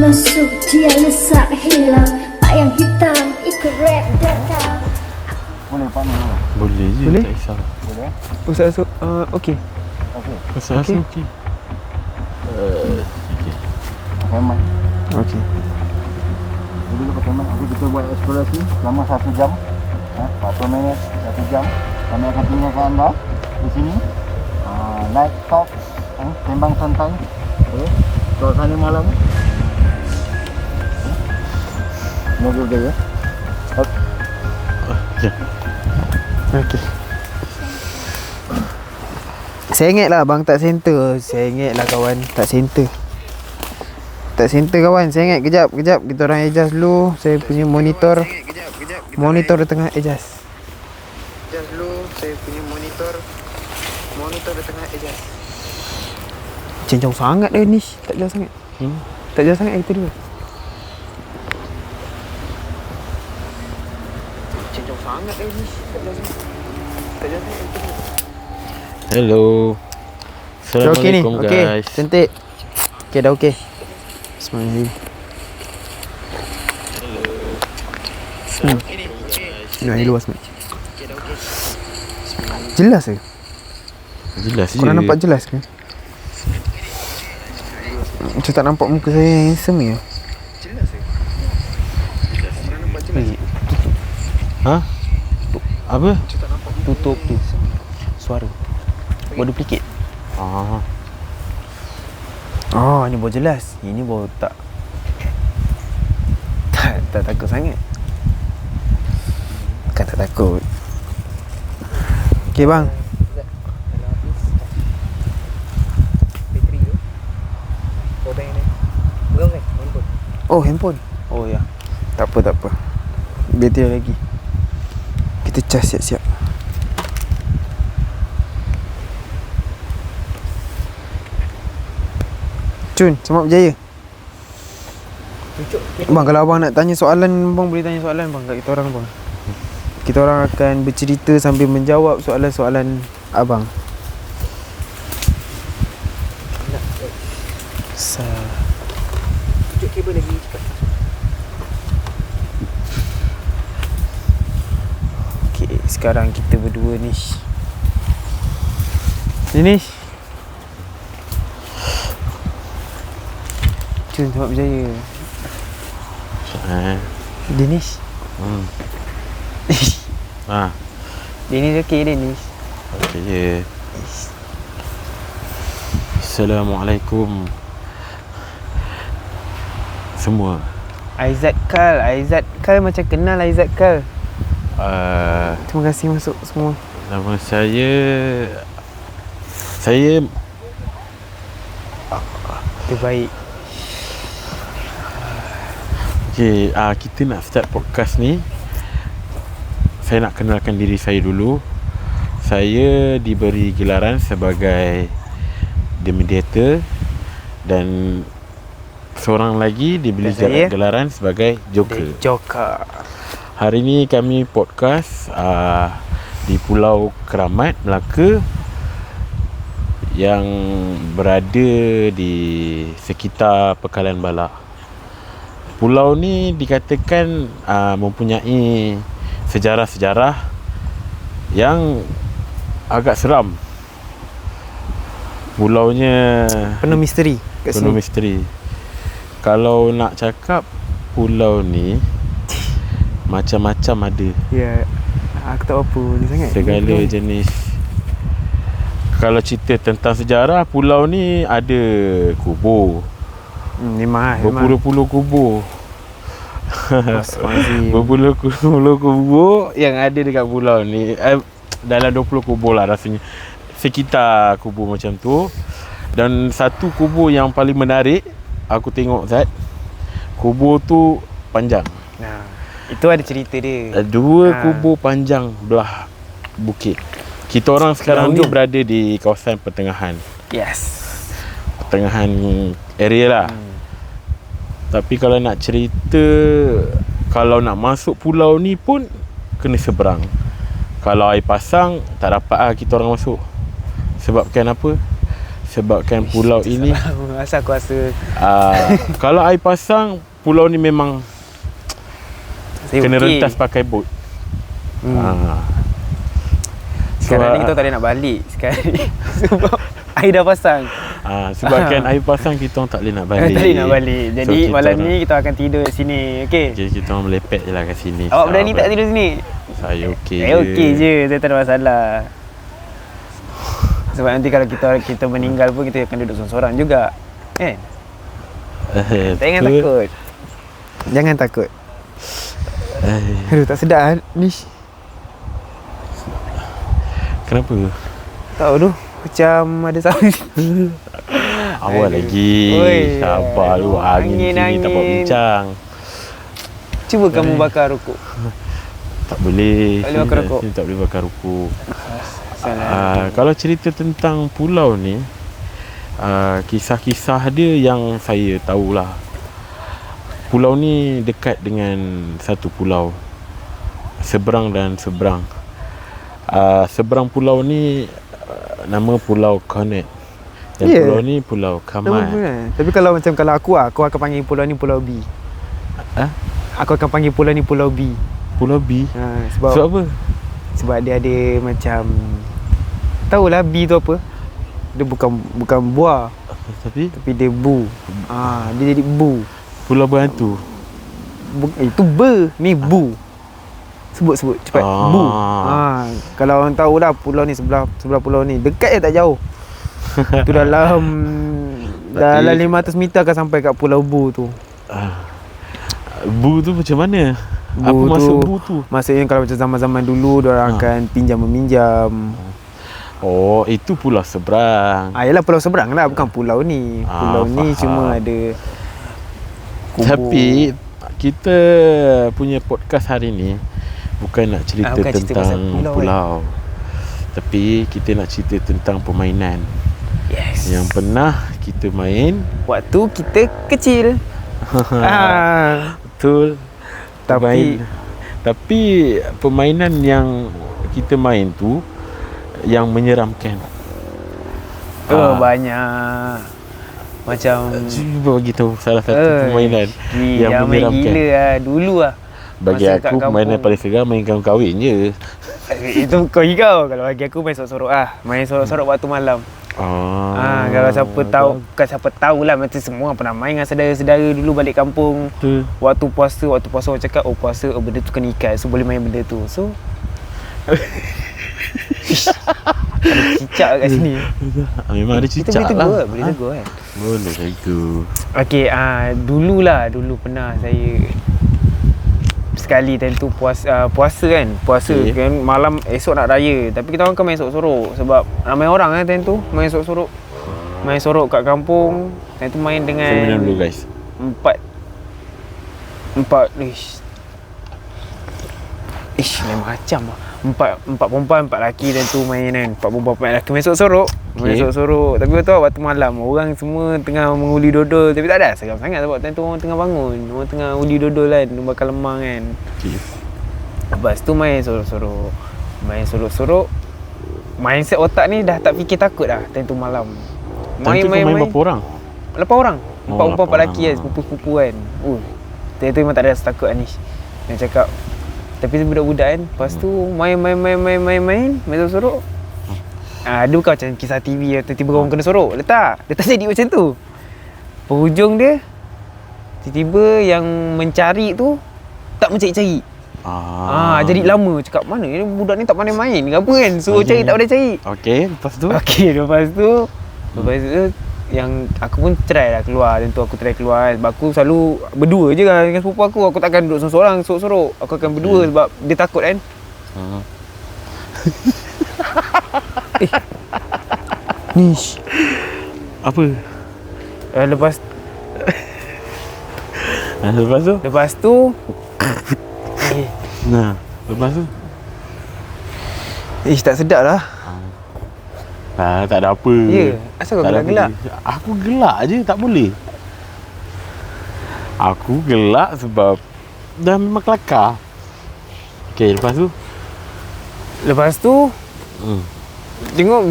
masuk, dia lesak hilang. Bayang hitam ikut rap datang. Boleh Pak Nur? Boleh je, Boleh? tak kisah. Boleh? Ustaz Asuk, okey. Okey. Pasal Okey. okey. Okey. Pakai mic. Okey. Dulu pakai mic. Nanti kita buat eksplorasi selama 1 jam. 40 minit, 1 jam. Kami akan tinggalkan anda di sini. Night talk, sembang santai. Okay. Suasana malam. Semoga okey ya. Okey. Okey. Sengit lah bang tak center. Sengit lah kawan, tak center. Tak center kawan, sengit kejap. Kita orang adjust dulu. Saya punya monitor. Monitor di tengah adjust. Adjust dulu, saya punya monitor. Monitor di tengah adjust. Jauh sangat dia ni. Tak jauh sangat. Tak jauh sangat kita dua. Jauh sangat dia ni. Tak jauh sangat. Tak jauh sangat kita dua. Hello. Dah okey ni? Assalamualaikum Okey, guys. cantik. Okey, dah okey. Bismillahirrahmanirrahim. Nak air luas ni. Jelas ke? Jelas je. Korang nampak jelas ke? Macam tak nampak muka saya yang handsome ni. Jelas ke? Korang nampak jelas ke? Ha? Apa? Macam tak nampak tutup tu suara. Buat duplicate. Oh, ni baru jelas. Ini baru tak takut sangat. Kan tak takut. Okey bang. Oh, handphone. Oh ya. Tak apa. Bateri lagi. Kita cas siap-siap. Cun, selamat berjaya. Bang, kalau abang nak tanya soalan, bang boleh tanya soalan bang kat kita orang bang. Kita orang akan bercerita sambil menjawab soalan-soalan abang. Tunjuk kabel lagi cepat. Okey, sekarang kita berdua ni. Ini. Cun, selamat berjaya. Dinis. Dinis okey Dinis. Okey je. Assalamualaikum semua. Aizat Kal macam kenal Aizat Kal. Terima kasih masuk semua. Nama saya Terbaik. okey, kita nak start podcast ni. Saya nak kenalkan diri saya dulu. Saya diberi gelaran sebagai The Mediator dan seorang lagi diberi gelaran sebagai Joker. Hari ni kami podcast di Pulau Keramat, Melaka, yang berada di sekitar Pekalan Balak. Pulau ni dikatakan mempunyai sejarah-sejarah yang agak seram. Pulaunya Penuh misteri kat penuh sini. misteri. Kalau nak cakap pulau ni macam-macam ada. Ya, aku tak apa ni sangat. Segala jenis. Kalau cerita tentang sejarah, pulau ni ada kubur. Memang Berpuluh-puluh kubur. Astagfirullahaladzim. Berpuluh-puluh kubur yang ada dekat pulau ni. Dalam 20 kubur lah rasanya. Sekitar kubur macam tu. Dan satu kubur yang paling menarik aku tengok Zat, kubur tu panjang. Nah, itu ada cerita dia. Dua kubur panjang belah bukit. Kita orang sekarang ni berada di kawasan pertengahan. Yes. Pertengahan area lah. Tapi kalau nak cerita, kalau nak masuk pulau ni pun kena seberang. Kalau air pasang tak dapat kita orang masuk. Sebab kan apa? Sebabkan pulau ini Asal aku rasa kalau air pasang, pulau ni memang saya kena okey. rentas pakai bot. Sekarang ni kita tak boleh nak balik sekarang ni. Sebab air dah pasang. Sebabkan air pasang kita orang tak boleh nak balik. Tak boleh nak balik. Jadi kita malam orang- ni kita akan tidur kat sini. Okey. Jadi kita orang melepet je lah kat sini. Awak berani tak tidur sini? Saya okey Saya okey je. Saya tak ada masalah. Sebab nanti kalau kita meninggal pun kita akan duduk seorang-seorang juga. Kan? Jangan takut. Jangan takut. Aduh, tak sedap ni. Kenapa? Tahu tu. Macam ada sound. Awal lagi. Oi. Sabar lu, angin sini tak buat bincang. Cuba kamu bakar rokok. Tak boleh. Tak boleh bakar rokok. Sini tak boleh bakar rokok. Salah. Kalau cerita tentang pulau ni, kisah-kisah dia yang saya tahulah. Pulau ni dekat dengan satu pulau, seberang dan seberang. Seberang pulau ni nama Pulau Konet. Dan Ya. pulau ni Pulau Kamal. Tapi kalau aku akan panggil pulau ni Pulau B. Aku akan panggil pulau ni Pulau B. Pulau B. Sebab Sebab apa? sebab dia ada macam, tahulah B tu apa? Dia bukan buah, Tapi tapi dia bu. Dia jadi bu. Pulau Berhantu. Itu ber, ni bu. Sebut cepat. Bu. Kalau orang tahu dah pulau ni sebelah pulau ni, dekat je tak jauh. Tu dalam 500 meter akan sampai kat Pulau Bu tu. Bu tu macam mana? Apa Bu maksud tu- bu tu? Maksudnya kalau macam zaman-zaman dulu diorang akan pinjam meminjam. Oh, itu pulau seberang. Yalah pulau seberang lah, bukan pulau ni. Pulau ni faham. cuma ada kubur. Tapi kita punya podcast hari ni bukan nak cerita bukan cerita pasal tentang pulau, pulau. Tapi kita nak cerita tentang permainan Yes. yang pernah kita main. Waktu kita kecil. Betul. Tapi Tapi permainan yang kita main tu yang menyeramkan. banyak. Macam Cuba bagi tahu salah satu permainan yang main menyeramkan. gila lah. Dulu lah. Bagi Masa kat aku permainan kampung. paling segar main kahwin je. Itu kau. Kalau bagi aku main sorok-sorok Main sorok-sorok waktu malam. Kalau siapa tahu, bukan siapa tahulah, macam semua pernah main dengan saudara-saudara dulu balik kampung. Betul. Waktu puasa orang cakap, puasa benda tu kena ikat, so boleh main benda tu. So ada cicak kat sini. Memang ada Kita cicak boleh lah. tegur, boleh tegur kan. Boleh tegur. Okey, dulu pernah saya sekali time tu puasa kan. Puasa Okey. kan malam esok nak raya. Tapi kita orang kan main sorok-sorok sebab ramai orang kan time tu main sorok-sorok. Main sorok kat kampung. Time tu main dengan Saya minum dulu guys. Empat lain macam lah. Empat perempuan, 4 lelaki dan tu main kan. 4 perempuan, 4 lelaki main sorok-sorok. Main Okey. sorok-sorok. Tapi kau tahu waktu malam orang semua tengah menguli dodol. Tapi tak ada seram sangat sebab time tu orang tengah bangun. Orang tengah uli dodol kan, bakar lemang kan. Okay. Lepas tu main sorok-sorok. Main sorok-sorok. Mindset otak ni dah tak fikir takut dah time tu malam. Time tu kau main berapa orang? 8 orang. 4 Oh, perempuan, 4 8 lelaki orang. kan, sepupu-sepupu kan. Time tu memang tak ada rasa takut Anish. Dia cakap, tapi tu budak-budak kan. Lepas tu main sorok-sorok. Dia bukan macam kisah TV tiba-tiba orang kena sorok. Dia tak jadi macam tu. Penghujung dia, tiba-tiba yang mencari tu tak mencari-cari. Jadi lama cakap mana ni budak ni tak pandai main ke apa kan. Suruh cari tak boleh cari. Okey, lepas tu? Lepas tu yang aku pun try lah keluar. Dan tu aku try keluar sebab aku selalu berdua je kan dengan sepupu aku. Aku takkan duduk seorang-seorang sorok-sorok. Aku akan berdua sebab dia takut kan. Nish. Apa? Lepas Lepas tu? Nah, Lepas tu? tak sedap lah. Tak ada apa. Ya, asal kau Tak ada gelak-gelak? apa. Aku gelak je, tak boleh. Aku gelak sebab dah memang kelakar. Okey, lepas tu? Tengok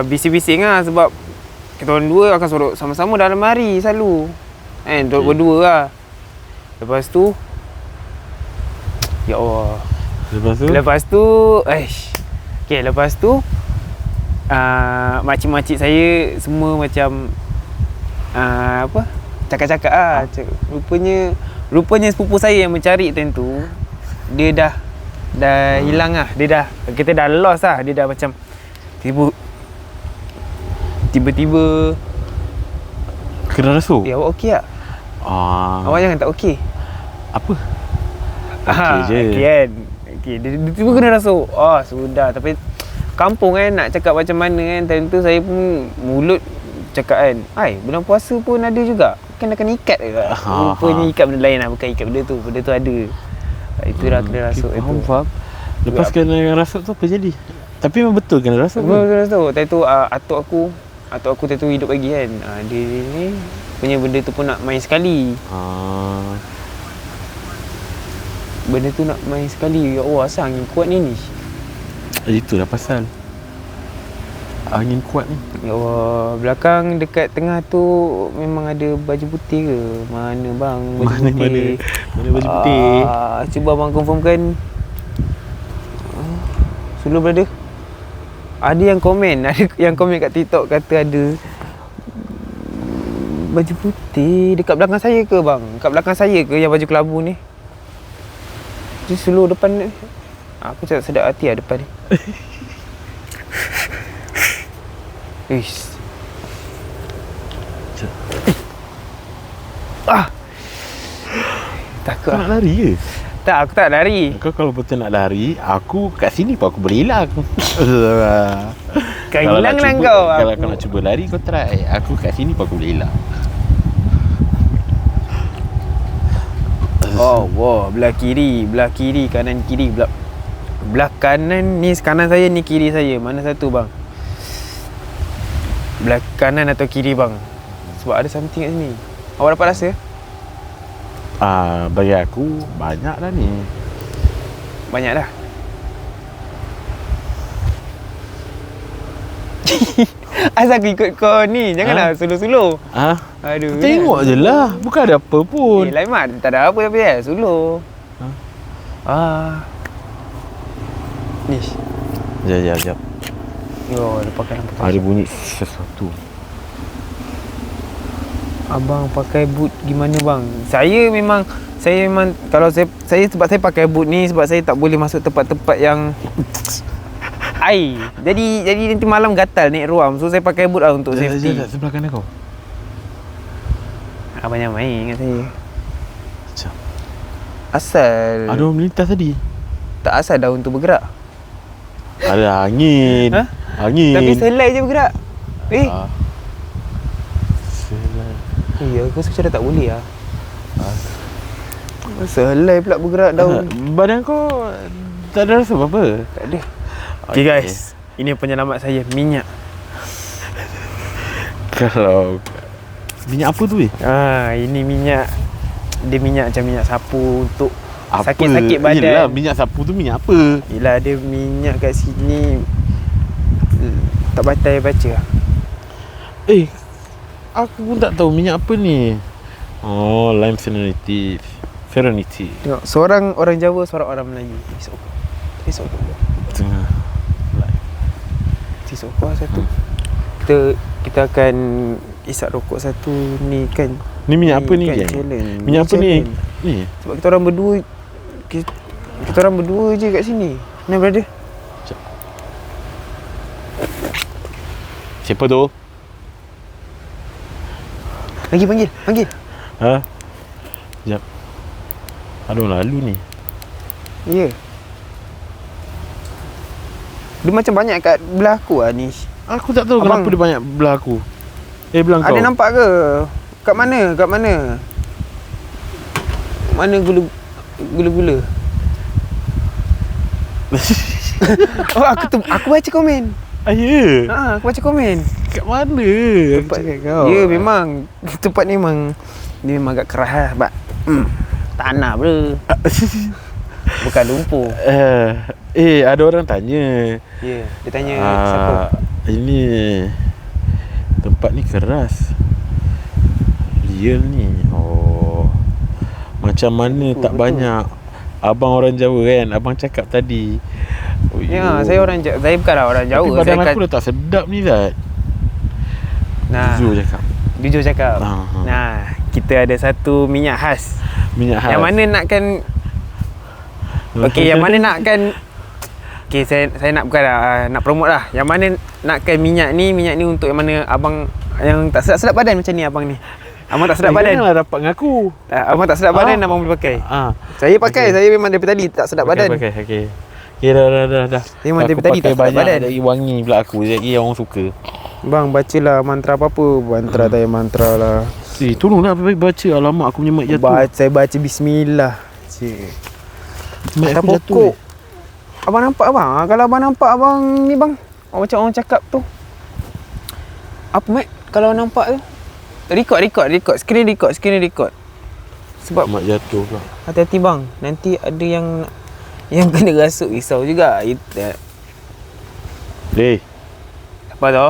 bising-bising lah sebab kita orang dua akan sorok sama-sama dalam hari selalu. Duduk berdua lah. Lepas tu ya Allah. Lepas tu okay, lepas tu makcik-makcik saya semua macam apa? Cakap-cakap lah. Rupanya sepupu saya yang mencari time tu, dia dah hilang lah. Dia dah, kita dah lost lah. Dia dah macam tiba-tiba Kena rasuk? awak okey tak? Awak jangan tak okey. Apa? Okey je. Okey kan. Okey, dia tiba kena rasuk. Sudah. Tapi kampung kan nak cakap macam mana kan. Time tu saya pun mulut cakap kan, bulan puasa pun ada juga. Kan akan ikat ke? Rupanya ikat benda lain lah. Bukan ikat benda tu. Benda tu ada. Itu dah kena rasuk. Faham. Lepas kena rasuk tu apa jadi? Tapi memang betul kena rasuk. Betul rasuk. Time tu atuk aku time tu hidup lagi kan. Dia ni punya benda tu pun nak main sekali. Benda tu nak main sekali. Ya Allah, asal angin kuat ni. Itulah pasal angin kuat ni. Ya Allah, belakang dekat tengah tu memang ada baju putih ke? Mana bang baju putih? Mana baju putih? Cuba abang confirmkan. Sulu brother. Ada yang komen kat TikTok kata ada baju putih dekat belakang saya ke bang? Dekat belakang saya ke yang baju kelabu ni? Di seluruh depan ni. Aku cakap sedap hati lah depan ni. Ish. Takut Kau nak lari ke? Tak, aku tak lari. Kau kalau betul nak lari, aku kat sini pun aku boleh hilang. Kau hilang lah kau. Kalau kau nak cuba lari, kau try. Aku kat sini pun aku boleh hilang. Wow, belah kiri, kanan kiri, belah kanan ni kanan saya, ni kiri saya. Mana satu bang? Belah kanan atau kiri bang? Sebab ada something kat sini. Awak dapat rasa? Bagi aku banyak dah ni. Banyak dah. Asal aku ikut kau ni. Janganlah suluh-suluh. Aduh. Tengok je lah. Bukan ada apa pun. Lain mat, tak ada apa tapi suluh. Nish. Sekejap. Yo, dia pakai lampu. Ada bunyi sesuatu. Abang pakai boot gimana bang? Saya memang kalau saya sebab saya pakai boot ni sebab saya tak boleh masuk tempat-tempat yang air. Jadi nanti malam gatal naik ruam. So saya pakai boot lah untuk safety. Sebelah kanan kau. Abang yang main dengan saya. Sekejap. Asal Ada orang melintas tadi. tak asal daun tu bergerak. Ada angin. Angin. Tapi selai je bergerak. Aku rasa macam dah tak boleh lah. Selai pula bergerak daun. Badan kau tak ada rasa apa-apa? Tak ada. Okay guys, ini penyelamat saya, minyak. Kalau minyak apa tu Ini minyak. Dia minyak macam minyak sapu untuk apa? sakit-sakit badan. Yelah, minyak sapu tu minyak apa? Yelah, ada minyak kat sini. Tak batal baca. Aku pun tak tahu minyak apa ni. Lime Serenity. Tengok, seorang orang Jawa, seorang orang Melayu. Esok. Tengah. Esok satu. Kita akan isap rokok satu ni kan. Ni minyak apa ni kan kan? challenge. Minyak apa ni? Ni. Sebab kita orang berdua kita orang berdua je kat sini. Mana brother? Siapa tu? Lagi panggil. Sekejap. Ada orang lalu ni. Ya. Dia macam banyak kat belah aku lah ni. Aku tak tahu Abang. kenapa dia banyak belah aku. Belah kau. Ada nampak ke? Kat mana? Mana gula-gula? Aku baca komen. Ya. Aku baca komen. Kat mana? Tempat kau. Ya, memang tempat ni memang dia memang agak keras lah sebab tanah bro. Bukan lumpur. Ada orang tanya. Ya, dia tanya siapa? Ini Tempat ni keras. Real ni. Oh. Macam mana tak betul. banyak. Abang orang Jawa kan. Abang cakap tadi. Oh, Ya, saya orang saya bukanlah orang Tapi Jawa. badan Saya aku dah tak sedap ni Zat. Nah, Jujur cakap. jujur cakap. Ah, ah. Nah, kita ada satu minyak khas. Minyak khas. Yang mana nakkan okey, yang mana nakkan okey, saya nak bukanlah nak promote lah. Yang mana nakkan minyak ni untuk yang mana abang yang tak sedap badan macam ni abang ni. Abang tak sedap badan. Janganlah dapat dengan aku. Abang tak sedap badan abang boleh pakai. Saya pakai, Okey. saya memang daripada tadi tak sedap badan. Pakai. Okay, dah. Memang Aku daripada tadi pakai tak sedap banyak badan. dari wangi pula aku. Jadi orang suka. Bang, bacalah mantra apa-apa. Mantra tak mantra lah. Tolonglah baik baca. Alamak aku punya mic jatuh. Saya baca bismillah. Cik. Mic Atas aku jatuh. pokok. Abang nampak abang? Kalau abang nampak abang ni bang, macam orang cakap tu. Apa Mat? Kalau nampak tu Record. Screen record. Sebab Mak jatuh pula. hati-hati bang. Nanti ada yang kena rasuk, risau juga. Apa tu?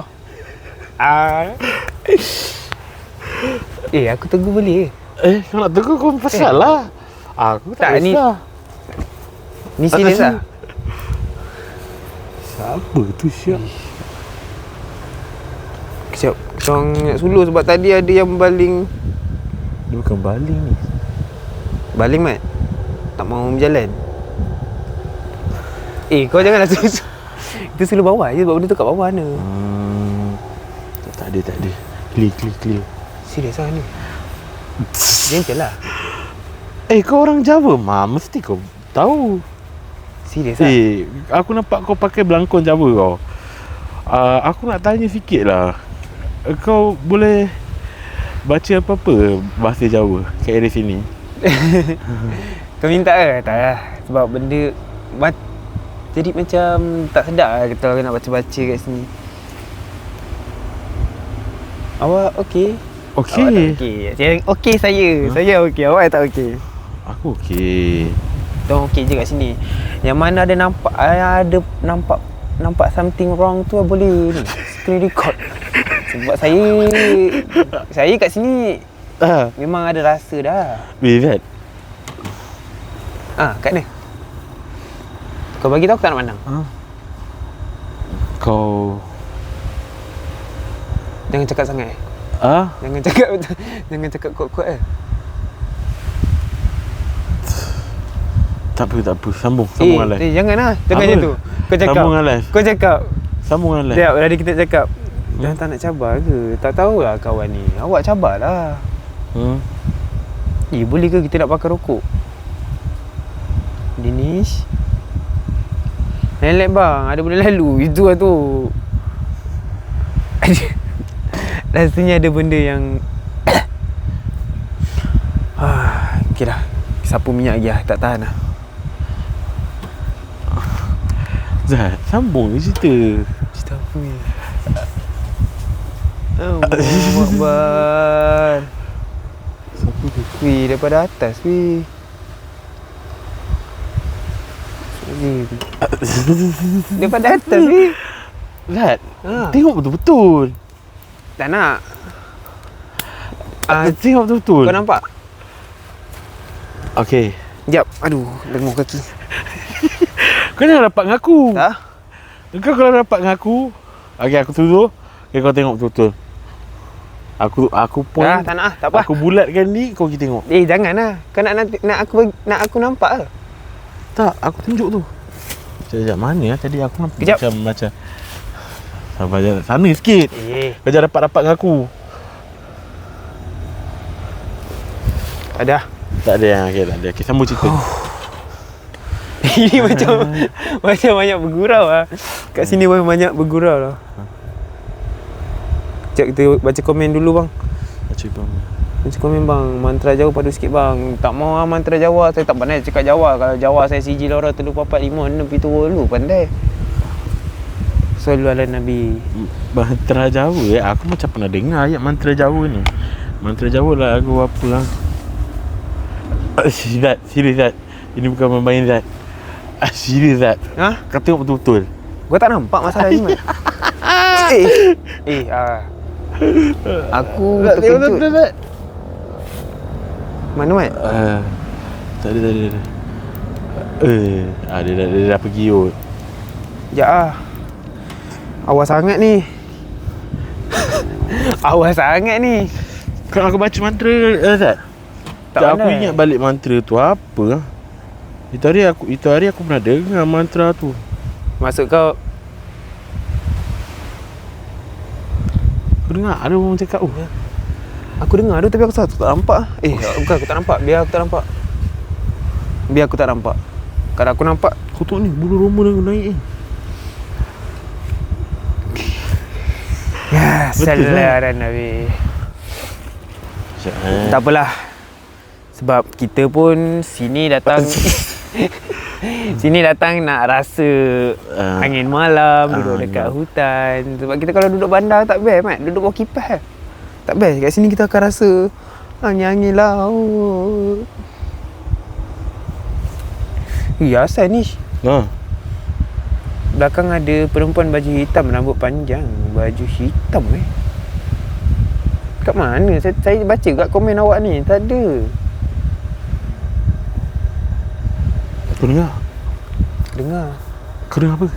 Aku tegur boleh. Kau nak tegur kau pasal lah. Aku tak Tak, ni- kisah. Ni serius lah. Siapa tu siap? Kejap. Kita orang nak suluh sebab tadi ada yang baling. Dia bukan baling ni. Baling Mat. Tak mau berjalan. Kau janganlah susu. Kita suluh bawah je sebab benda tu kat bawah mana. Tak ada. Clear. Serius lah ni. Gentle lah. Kau orang Jawa mesti kau tahu. Serius lah. Aku nampak kau pakai belangkon Jawa kau. Aku nak tanya sikit lah. Kau boleh baca apa-apa bahasa Jawa kat area sini? Kau minta ke? Tak lah. Sebab benda jadi macam tak sedap lah kalau nak baca-baca kat sini. Awak okey? Okey. Awak tak okey? Okey saya. Saya okey. Awak tak okey. Aku okey. Kita okey je kat sini. Yang mana ada nampak something wrong tu boleh ni screen record. Sebab saya kat sini memang ada rasa dah. Zat. Kat mana? Kau bagi tahu aku tak nak pandang. Kau Jangan cakap sangat. Jangan cakap kuat-kuat . Tak apa. Sambung dengan live. Janganlah. Jangan Apa? macam tu. Kau cakap. Sambung dengan live. Kau cakap. Sambung dengan live. Sekejap, tadi kita cakap. Jangan tak nak cabar ke? Tak tahulah kawan ni. Awak cabarlah. Boleh ke kita nak pakai rokok? Dinesh. Lelek bang, ada benda lalu. Itu lah tu. Rasanya ada benda yang okey dah. Sapu minyak lagi lah. Tak tahan lah. Zat, sambung je cerita. Cerita apa ni? Allahu Akbar. Siapa tu? Wih, daripada atas wih. Daripada atas wih. Zat, Ha. tengok betul-betul. Tak nak. Tengok betul-betul. Kau nampak? Okey. Sekejap. Aduh, lenguh kaki. Kau jangan dapat dengan aku. Tak? Kau kalau dapat dengan aku. Okey, aku tuduh. Okey, kau tengok betul-betul. Aku pun Tak nak. Tak apa. aku bulatkan ni, kau pergi tengok. Janganlah. Kau nak aku nampak ke? Tak, aku tunjuk tu. Sekejap, mana tadi aku nampak Kejap. macam sabar je. Sana sikit. Kau jangan dapat dengan aku. Ada. Tak ada yang okey, tak ada. Okey, sambung cerita. Ini macam banyak bergurau lah. Kat sini banyak bergurau lah. Sekejap kita baca komen dulu bang. Baca bang. Baca komen bang. Mantra Jawa padu sikit bang. Tak mau lah mantra Jawa. Saya tak pandai cakap Jawa. Kalau Jawa saya siji lora telu papat lima enam pitu wolu pandai. Sallu ala Nabi. Mantra Jawa aku macam pernah dengar ayat mantra Jawa ni. Mantra Jawa lah aku apa lah. Serius Zat. Ini bukan main Zat. Serius Zat. Kau tengok betul-betul. Gua tak nampak masalah ni Mat. Aku Tak tengok terkejut. tak. Mana Mat? Tak ada. Dia dah pergi kot. Sekejap lah. Awas sangat ni. Awas sangat ni. Kan aku baca mantra tak? Tak Aku pandai. ingat balik mantra tu apa. Itu hari aku pernah dengar mantra tu. Maksud kau Aku dengar ada orang cakap aku dengar tu tapi aku tak nampak. Bukan aku tak nampak. Biar aku tak nampak. Kalau aku nampak Kau tengok ni bulu roma dah naik ya Betul salah dan Nabi. Tak apalah. Sebab kita pun sini datang nak rasa angin malam, duduk dekat hutan. Sebab kita kalau duduk bandar tak best Mat, duduk bawah kipas. Tak best. Kat sini kita akan rasa angin-angin laut. Asal ni belakang ada perempuan baju hitam, rambut panjang, baju hitam kat mana? Saya baca kat komen awak ni, tak ada. Kau dengar? Dengar. Kau dengar apa?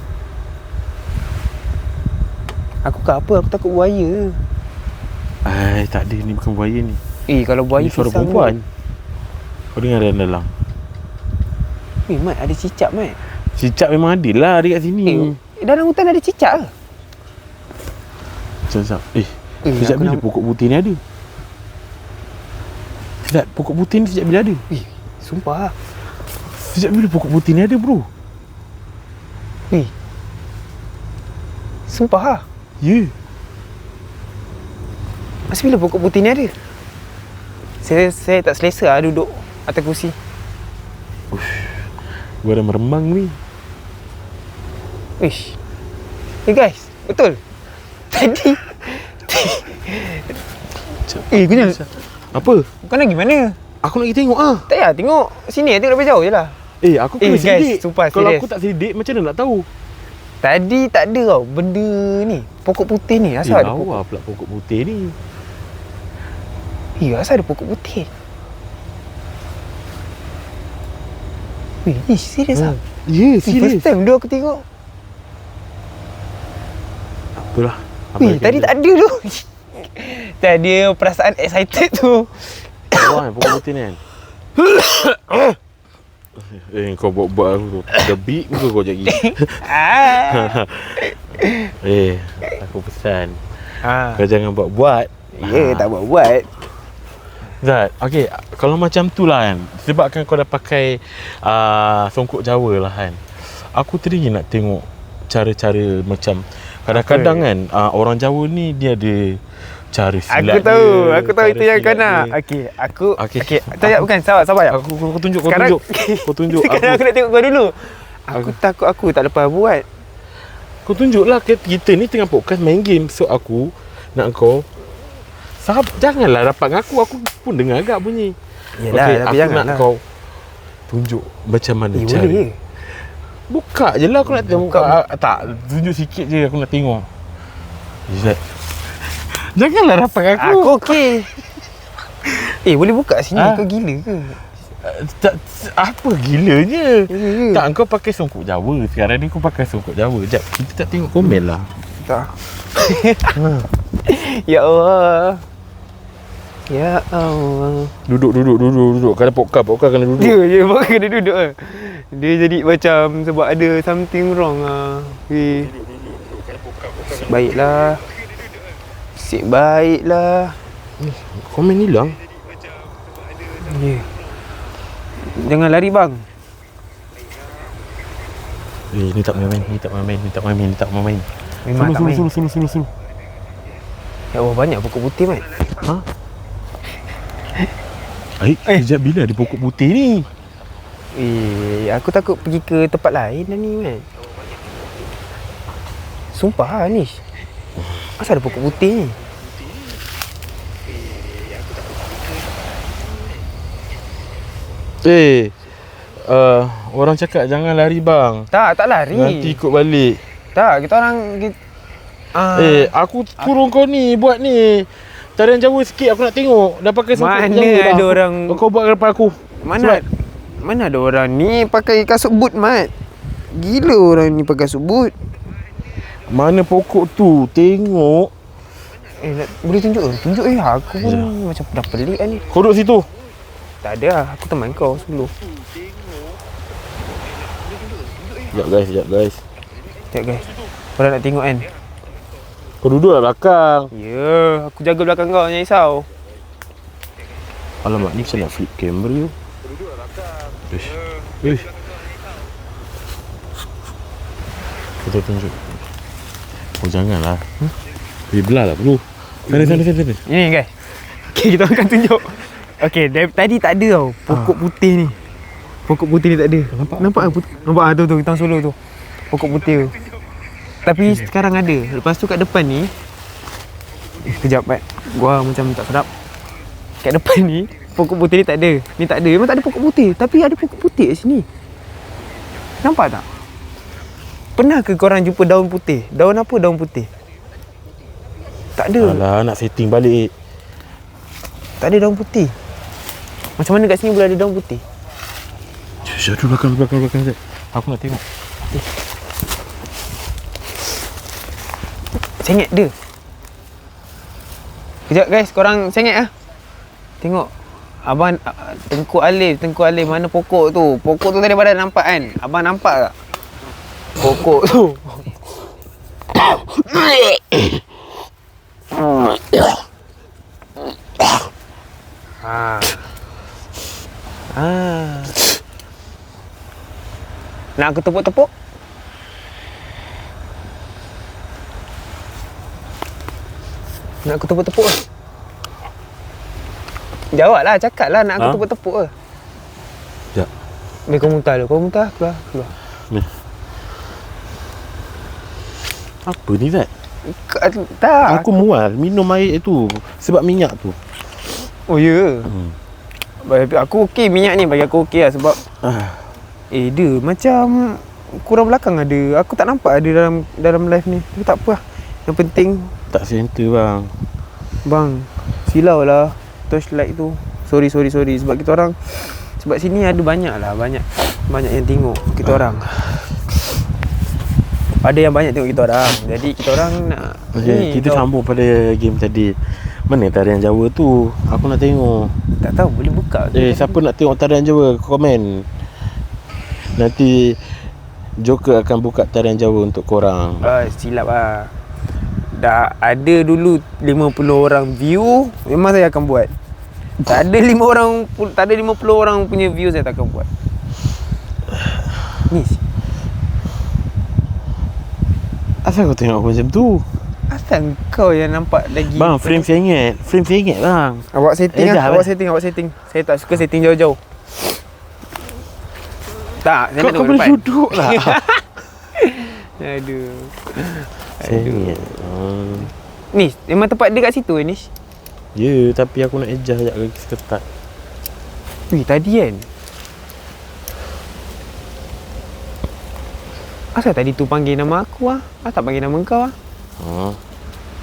Aku kat apa? Aku takut buaya. Tak ada, ni bukan buaya ni. Kalau buaya Ni suara pisang perempuan. Kau dengar dalam. Mat, ada cicak Mat. Cicak memang ada lah dekat sini. Dalam hutan ada cicak ke? Sekejap. Sejak bila pokok putih ni ada? Sejak pokok putih ni sejak bila ada? Sumpah. Sejak bila pokok putih ni ada bro? Sumpah. Ya. Masa bila pokok putih ni ada? Saya tak selesa duduk atas kursi. Gua dah meremang ni. Guys, betul. Tadi Kunyal. Apa? Kau nak pergi mana? Aku nak pergi tengok ah. Tak payah tengok sini, tengok dari jauh je lah. Aku kena guys, sidik. sumpah, Kalau serius. aku tak sidik, macam mana nak tahu? Tadi tak ada tau benda ni. Pokok putih ni. Asal ada pokok? Lawa pula pokok putih ni. Asal ada pokok putih? Ni serius lah. Ya, First serius. time dulu aku tengok. Apalah. Tadi tak ada tu. Tadi perasaan excited tu. Wah, pokok putih ni kan. Kau buat-buat aku tu. Debik ke kau jadi? Aku pesan. Kau jangan buat-buat. Tak buat-buat. Zat, okey, kalau macam tu lah kan, sebabkan kau dah pakai songkok Jawa lah kan, aku teringin nak tengok cara-cara macam kadang-kadang kan orang Jawa ni dia ada cara silat Aku tahu itu yang kau nak. Okey. Tak bukan, sabar. Kau tunjuk. Kau tunjuk Sekarang aku nak tengok kau dulu. Aku takut aku tak lepas buat. Kau tunjuklah, kita ni tengah podcast main game. So aku nak kau janganlah rapat dengan aku pun dengar agak bunyi. Yelah, tapi aku nak janganlah. kau tunjuk macam mana cara. Boleh. Buka je lah, aku nak tengok. Tak, tunjuk sikit je aku nak tengok. Izzat, janganlah rapat dengan aku. Aku okey. Boleh buka sini. Kau gila ke? Apa gilanya? Ya. Tak, kau pakai songkok Jawa. Sekarang ni kau pakai songkok Jawa. Sekejap, kita tak tengok komen lah. Tak. Ya Allah. Ya Allah. Duduk. Kalau podcast kena duduk. Dia pun kena duduk lah. Dia jadi macam sebab ada something wrong lah. Baiklah. Baiklah. Komen hilang. Ya. Jangan lari bang. Ni tak main. Memang tak main. Sini. Ya Allah, banyak pokok putih Mat. Sejak bila ada pokok putih ni? Aku takut pergi ke tempat lain dah ni Mat. Sumpah lah ni. Asal ada pokok putih ni? Orang cakap jangan lari bang. Tak lari. Nanti ikut balik. Tak, kita orang Aku turun kau ni buat ni tarian Jawa sikit, aku nak tengok. Dah pakai Mana Jawa dah. ada orang Kau buat depan aku. Mana ada orang ni pakai kasut boot, Mat. Gila orang ni pakai kasut boot. Mana pokok tu? Tengok. Boleh tunjuk ke? Tunjuk aku pun macam dah pelik kan ni. Kau duduk situ. Tak ada lah, aku teman kau sebelum. Sekejap guys. Sekejap guys. Korang nak tengok kan? Kau duduk lah belakang. Ya, aku jaga belakang kau, jangan risau. Alamak, ni macam nak flip camera tu. Ish. Kita tunjuk. Oh janganlah. Belah lah dulu. Sana. Ni guys. Okay, kita akan tunjuk. Okay, tadi tak ada tau pokok putih ni. Pokok putih ni tak ada. Nampak tu kita solo tu. Pokok putih tu. Tapi sekarang ada. Lepas tu kat depan ni. Kejap Pat. Gua macam tak sedap. Kat depan ni pokok putih ni tak ada. Ni tak ada. Memang tak ada pokok putih. Tapi ada pokok putih kat sini. Nampak tak? Pernah ke korang jumpa daun putih? Daun apa daun putih? Tak ada. Alah, nak setting balik. Tak ada daun putih. Macam mana kat sini boleh ada daun putih? Jatuh belakang. Aku nak tengok. Sengit dia. Kejap guys, korang sengit lah. Tengok. Abang Tengku Alif mana pokok tu? Pokok tu tadi pada nampak kan? Abang nampak tak? Pokok tu. Nak aku tepuk-tepuk? Nak aku tepuk-tepuk ke? Jawablah, cakaplah nak aku tepuk-tepuk ke? Sekejap. Ni kau muntah dulu, keluar. Ni. Apa ni Zat? Tak. Aku mual minum air tu sebab minyak tu. Oh ya. Bagi aku okey minyak ni, bagi aku okey lah sebab dia macam kurang belakang ada. Aku tak nampak ada dalam live ni. Tapi tak apa lah. Yang penting tak center bang. Bang, silau lah torchlight tu. Sorry sebab kita orang, sebab sini ada banyak yang tengok kita orang. Ada yang banyak tengok kita orang. Jadi kita orang nak kita sambung pada game tadi. Mana tarian Jawa tu? Aku nak tengok. Tak tahu, boleh buka ke? Siapa nak tengok tarian Jawa? Komen. Nanti Joker akan buka tarian Jawa untuk korang. Silap lah. Dah ada dulu 50 orang view, memang saya akan buat. Tak ada 50 orang punya view, saya tak akan buat. Ni. Asal kau tengok aku macam tu? Asal kau yang nampak lagi. Bang, frame sengit bang. Awak setting lah, awak setting. Saya tak suka setting jauh-jauh. Tak, saya Kau boleh duduk lah. Aduh. Sengit. Ni, memang tempat dia kat situ ni. Ya, tapi aku nak adjust sekejap lagi seketat. Tadi kan asal tadi tu panggil nama aku lah. Asal tak panggil nama kau lah.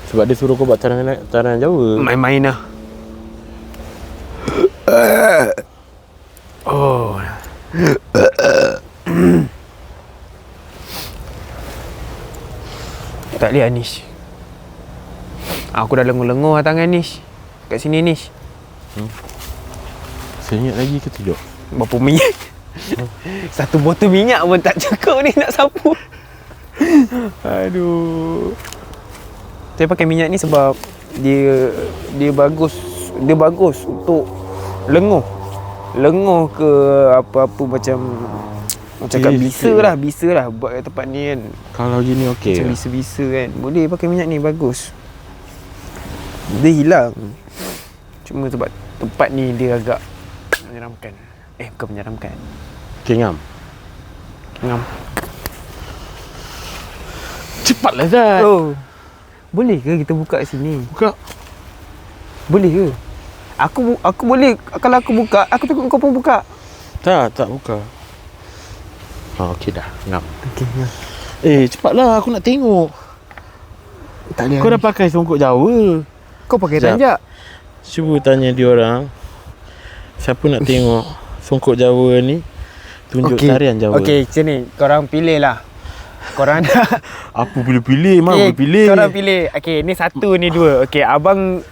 Sebab dia suruh kau buat tarian Jawa. Main-main lah. Tak boleh Anish. Aku dah lengur-lengur lah tangan Nish. Kat sini Nish. Sengit lagi ke tidak? Berapa minyak? Satu botol minyak pun tak cukup ni nak sapu. Aduh. Saya pakai minyak ni sebab dia bagus untuk lenguh ke apa-apa macam kat bisa lah buat kat tempat ni kan. Kalau gini okey. Macam bisa-bisa kan. Boleh pakai minyak ni, bagus. Dia hilang. Cuma sebab tempat ni dia agak menyeramkan. Bukan menyeramkan. Kengam. Cepatlah Zat. Boleh ke kita buka kat sini? Buka. Boleh ke? Aku boleh. Kalau aku buka, aku takut kau pun buka. Tak buka. Okey dah, ngam. Okey, ngam. Cepatlah aku nak tengok. Tak boleh. Kau dah pakai songkok Jawa. Kau pakai Sekejap. tanjak. Cuba tanya dia orang. Siapa nak tengok songkok Jawa ni tunjuk tarian Jawa. Okey, macam ni. Korang pilih lah. Korang dah. Apa pilih-pilih? Mak boleh pilih. Korang pilih. Okey, ni satu, ni dua. Okey, abang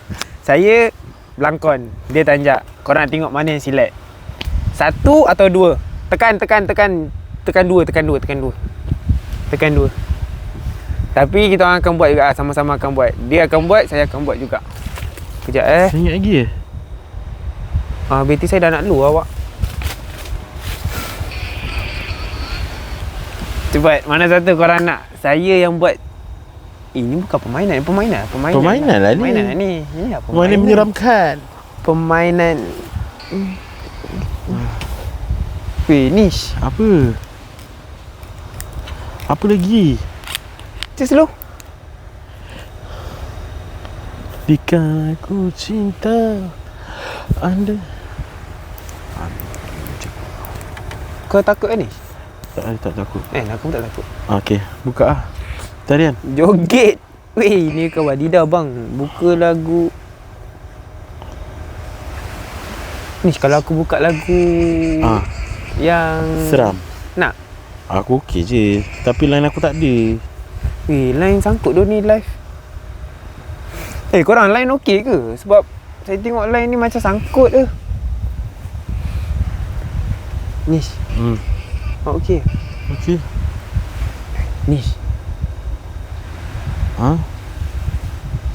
saya Belangkon. Dia tanjak. Korang nak tengok mana yang select. Satu atau dua? Tekan dua. Tekan dua. Tapi kita orang akan buat juga. Sama-sama akan buat. Dia akan buat, saya akan buat juga. Kejap Saya ingat lagi BT saya dah nak lu awak. Cepat, mana satu korang nak? Saya yang buat. Ini bukan permainan. Permainan lah ni. Permainan ni. Ini apa? Permainan menyeramkan. Permainan. Finish. Apa lagi? Just slow. Jika aku cinta anda. Kau takut kan ni? Tak takut. Aku tak takut. Okey, buka lah. Tarian. Joget. Weh, ni kawan Dida bang. Buka lagu. Ni kalau aku buka lagu yang Seram. nak. Aku okey je. Tapi line aku tak ada. Weh, line sangkut dia ni live. Korang line okey ke? Sebab saya tengok line ni macam sangkut je. Nish. Okey. Okey. Nish.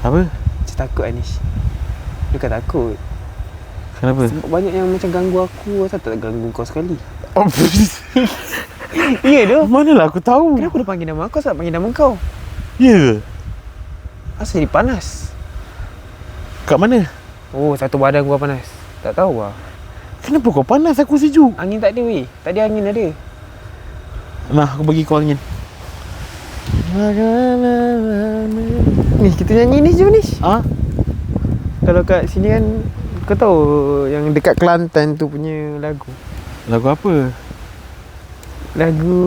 Apa? Macam takut lah Nish. Bukan takut. Kenapa? Sebab banyak yang macam ganggu aku. Asal tak ganggu kau sekali? Ya dah. Manalah aku tahu. Kenapa dia panggil nama aku? Asal tak panggil nama kau? Ya ke? Asal jadi panas? Kat mana? Oh, satu badan gua panas. Tak tahu lah. Kenapa kau panas? Aku sejuk. Angin tak ada weh. Tadi angin ada. Nah, aku bagi kau angin. Ni kita nyanyi ni jom ni. Kalau kat sini kan kau tahu yang dekat Kelantan tu punya lagu. Lagu apa? Lagu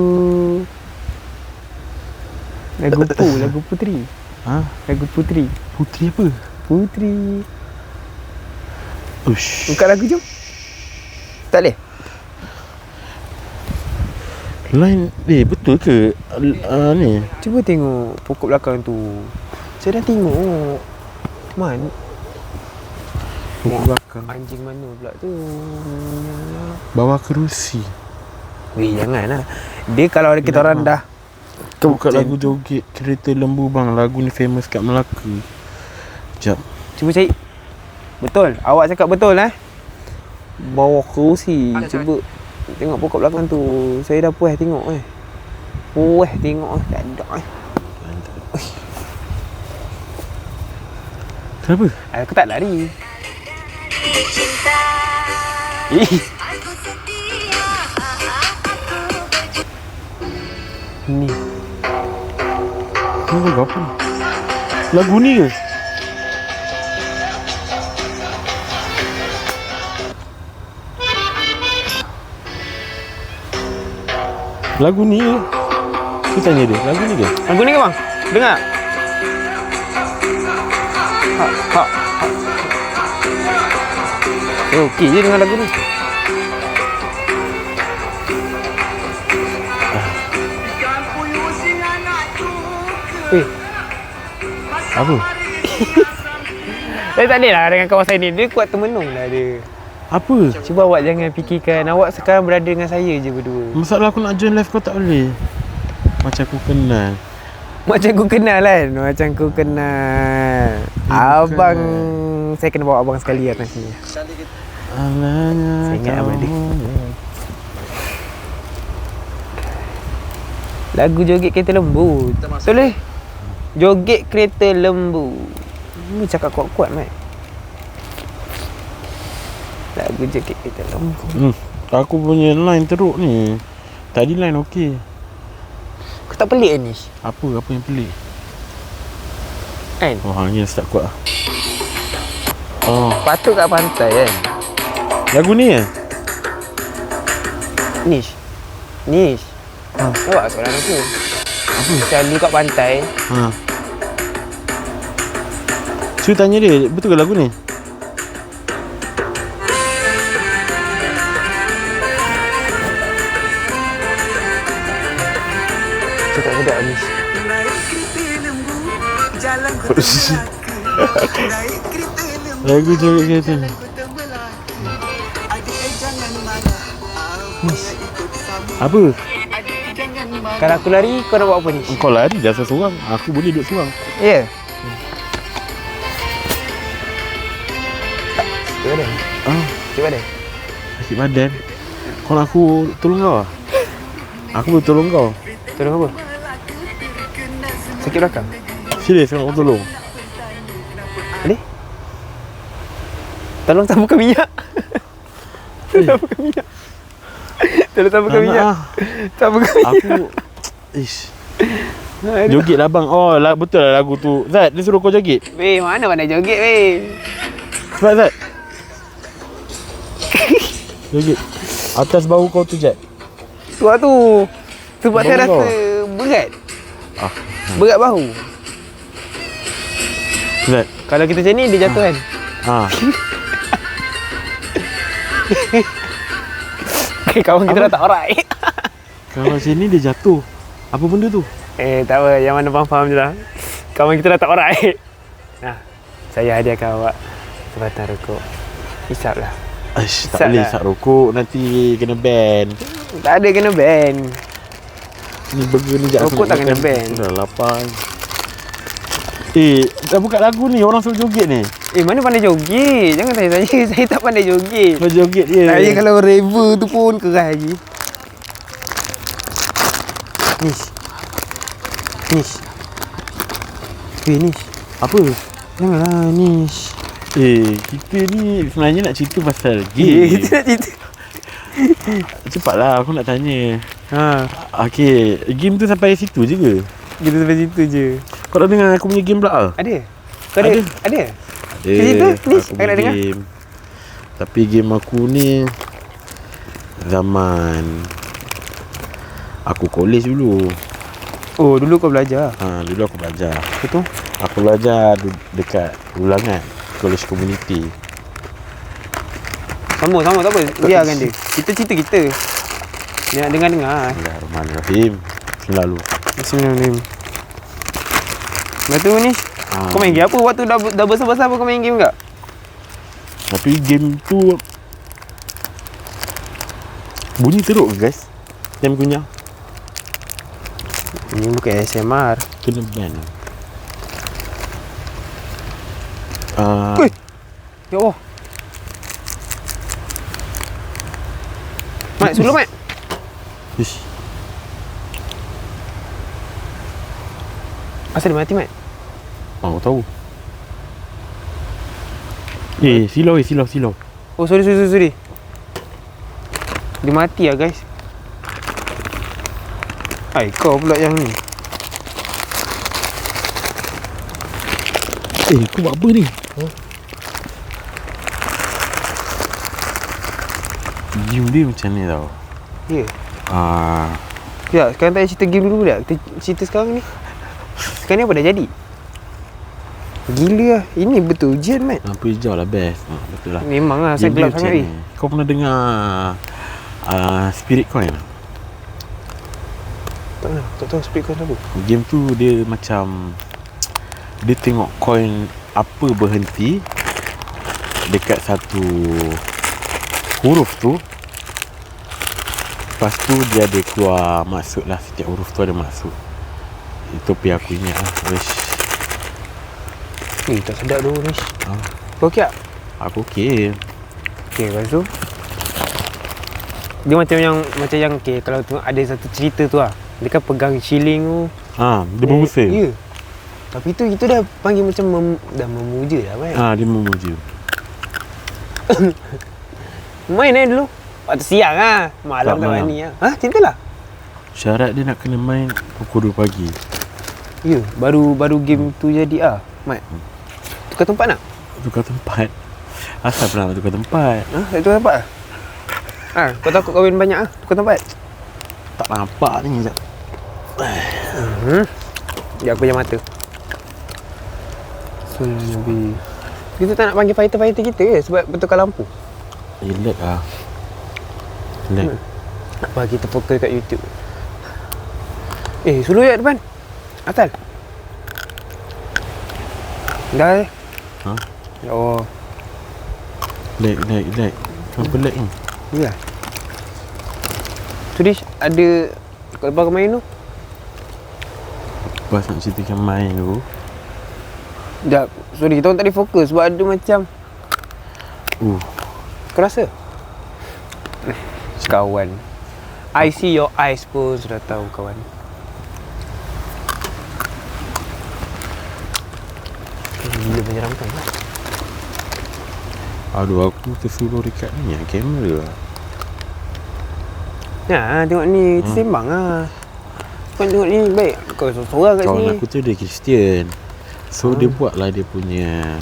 lagu Puteri. Lagu Puteri. Puteri apa? Puteri. Ush. Buka lagu jom. Tak boleh? Line betul ke ni? Cuba tengok pokok belakang tu. Saya dah tengok. Man. Pokok belakang. Anjing mana pula tu? Bawah kerusi. Weh, janganlah. Dia kalau kita orang dah Kau buka lagu Joget Kereta Lembu bang. Lagu ni famous kat Melaka. Sekejap. Cuba cari. Betul. Awak cakap betul Bawah kerusi. Cuba tengok pokok belakang tu. Saya dah puas tengok Puas tengok tak ada Kenapa? Aku tak lari. Ni. Ni lagu apa ni? Lagu ni ke? Lagu ni ke? Aku tanya dia, lagu ni ke? Lagu ni ke bang? Dengar. Okey je dengan lagu ni. Apa? Saya tak adalah dengan kawan saya ni. Dia kuat termenung lah dia. Apa? Cuba awak jangan fikirkan. Awak sekarang berada dengan saya je berdua. Masalah aku nak join live kau tak boleh. Macam aku kenal. Macam aku kenal kan? Macam aku kenal. Abang. Saya kena bawa abang sekali atas sini. Alanya. Saya ingat abang dia. Lagu Joget Kereta Lembu. Boleh? Joget Kereta Lembu. Ni cakap kuat-kuat, Mat. Lagu Joget Kereta Lembu. Aku punya line teruk ni. Tadi line okey. Kau tak pelik ni? Apa yang pelik? Kan? Oh, angin start kuat lah. Oh, Patut kat pantai kan? lagu ni ya? Nish. Nampak soalan aku? Apa? Macam dulu kat pantai. Su tanya dia, betul ke lagu ni? Cakap sedap ni. Lagu joget kata. Apa? Kalau aku lari, kau nak buat apa ni? Kau lari dah seorang. Aku boleh duduk seorang. Ya. Sakit badan. Sakit badan. Sakit badan. Kau nak aku tolong kau lah? Aku boleh tolong kau. Tolong apa? Sakit belakang. Serius kau nak aku tolong? Adik? Tolong taburkan minyak. Tolong taburkan minyak. Tolong taburkan minyak. Taburkan minyak. Aku ish. Joget lah bang. Oh betul lah lagu tu. Zat, dia suruh kau joget. Weh, mana pandai joget weh. Cepat Zat. Joget. Atas bahu kau tu Zat. Tu lah tu. Sebab Bahu saya kau. rasa berat. Ah. Berat bahu. Zat. Kalau kita macam ni, dia jatuh kan? Ha. Kawan kita dah tak alright. Kalau macam ni dia jatuh. Apa benda tu? Tak apa. Yang mana faham-faham je lah. Kawan kita dah tak alright. Nah, saya hadiahkan awak sebatang rokok. Hisap lah. Aish, Isap tak boleh lah. isap rokok. Nanti kena ban. Tak ada kena ban. Ni burger ni jap aku Rokok nak tak kena makan. ban. Dah lapar. Dah buka lagu ni. Orang suruh joget ni. Mana pandai joget? Jangan tanya saya. Saya tak pandai joget. Kau joget dia. Saya kalau raver tu pun keras lagi. Nish. Nish. Nish. Apa? Janganlah Nish. Kita ni sebenarnya nak cerita pasal Kita game. nak cerita. Cepatlah aku nak tanya. Ha, Okey, game tu sampai situ je ke? kita sampai situ je. Kau dah dengar aku punya game pula? Ada? Kau ada? Ada. Ada? Ada. Cerita, please. Aku Aku nak punya dengar. game. Tapi game aku ni zaman aku college dulu. Oh, dulu kau belajar. Dulu aku belajar. Betul? Aku belajar dekat Ulangan College Community. Sama, tak apa. Biarkan dia. Kita cerita kita. Dia nak dengar-dengar. Bismillahirrahmanirrahim. Selalu. Bismillahirrahmanirrahim. Betul ni? Kau main game apa? Waktu dah besar-besar apa kau main game tak? Tapi game tu bunyi teruk ke guys? Time kunyah Ini bukan ASMR. kena ban. Weh! Ya Allah. Mat, sulung Mat. Ish. Asal dia mati Mat? Aku tahu. Silau. Oh, sorry. Dia mati lah guys. Hai, kau pula yang ni. Kau buat apa ni? Game dia macam ni tau. Ya. Yeah. Ya, sekarang tak payah cerita game dulu dah. Kita cerita sekarang ni. Sekarang ni apa dah jadi? Gila lah. Ini betul ujian Mat. Lampu hijau lah best. Betul lah. Memang lah, saya Game dia gelap macam sangat ni. ni. Kau pernah dengar Spirit Coin? Tak tahu speed coin apa. Game tu dia macam dia tengok coin apa berhenti dekat satu huruf tu. Lepas tu dia ada keluar maksud lah. Setiap huruf tu ada maksud. Itu pi aku ingat lah. Wish. Ni tak sedap tu Nish. Kau okey tak? Aku okey. Okey, lepas tu dia macam yang okey, kalau tengok ada satu cerita tu lah. Dia kan pegang shilling tu. Dia berbusa. Ya. Tapi tu kita dah panggil macam dah memuja dah kan. Dia memuja. Main dulu. Waktu siang lah. Malam Tak, tak malam. berani lah. Cinta lah. Syarat dia nak kena main pukul 2 pagi. Ya, baru game tu jadi ah. Mat. Tukar tempat nak? Tukar tempat. Asal pernah nak tukar tempat? Tak tukar tempat lah? Kau takut kahwin banyak ah? Tukar tempat? Tak nampak ni. Dia aku pejam mata. Nabi. Kita tak nak panggil fighter-fighter kita ke sebab betulkan lampu. Relax lah. Relax. Apa kita fokus kat YouTube. Suluh je depan. Atal. Dah. Ha? Oh. Relax. Kenapa lag ni? Ya. Tu Dish ada lepas kau main tu. Lepas nak ceritakan main tu. Sekejap. Sorry, kita orang tak boleh fokus sebab ada macam kau rasa? Kawan. I see your eyes pun sudah tahu kawan. Gila menyeramkan lah. Aduh, aku tersuruh dekat ni kamera. Ya, tengok ni kita sembang lah. Kau tengok ni baik. Kau seorang kat sini. Kawan aku tu dia Kristian. So dia buatlah dia punya